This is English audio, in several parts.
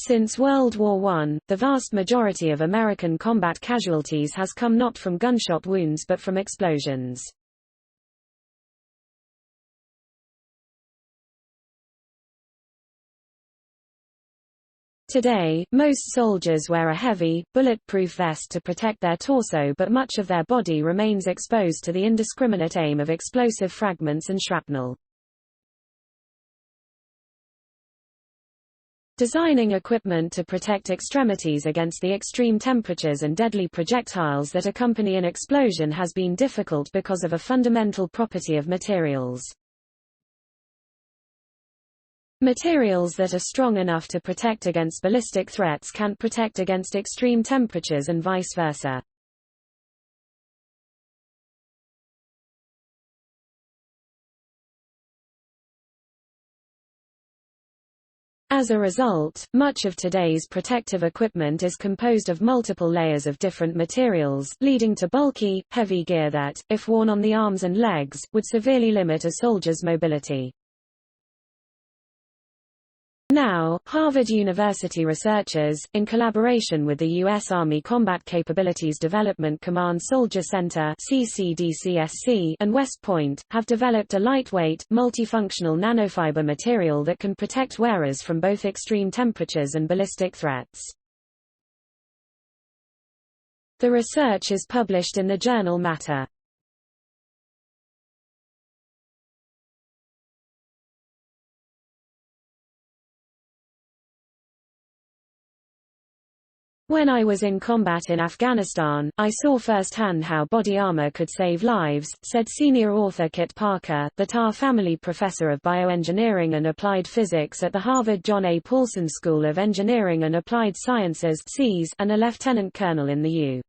Since World War I, the vast majority of American combat casualties has come not from gunshot wounds but from explosions. Today, most soldiers wear a heavy, bulletproof vest to protect their torso, but much of their body remains exposed to the indiscriminate aim of explosive fragments and shrapnel. Designing equipment to protect extremities against the extreme temperatures and deadly projectiles that accompany an explosion has been difficult because of a fundamental property of materials. Materials that are strong enough to protect against ballistic threats can't protect against extreme temperatures and vice versa. As a result, much of today's protective equipment is composed of multiple layers of different materials, leading to bulky, heavy gear that, if worn on the arms and legs, would severely limit a soldier's mobility. Now, Harvard University researchers, in collaboration with the U.S. Army Combat Capabilities Development Command Soldier Center (CCDCSC) and West Point, have developed a lightweight, multifunctional nanofiber material that can protect wearers from both extreme temperatures and ballistic threats. The research is published in the journal Matter. When I was in combat in Afghanistan, I saw firsthand how body armor could save lives, said senior author Kit Parker, the Tarr Family Professor of Bioengineering and Applied Physics at the Harvard John A. Paulson School of Engineering and Applied Sciences and a lieutenant colonel in the U.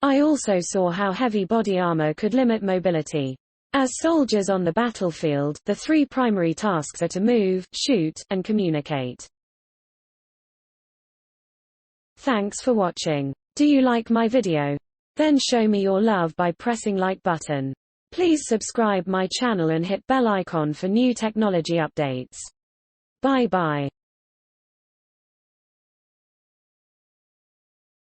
I also saw how heavy body armor could limit mobility. As soldiers on the battlefield, the three primary tasks are to move, shoot, and communicate. Thanks for watching. Do you like my video? Then show me your love by pressing like button. Please subscribe my channel and hit bell icon for new technology updates. Bye bye.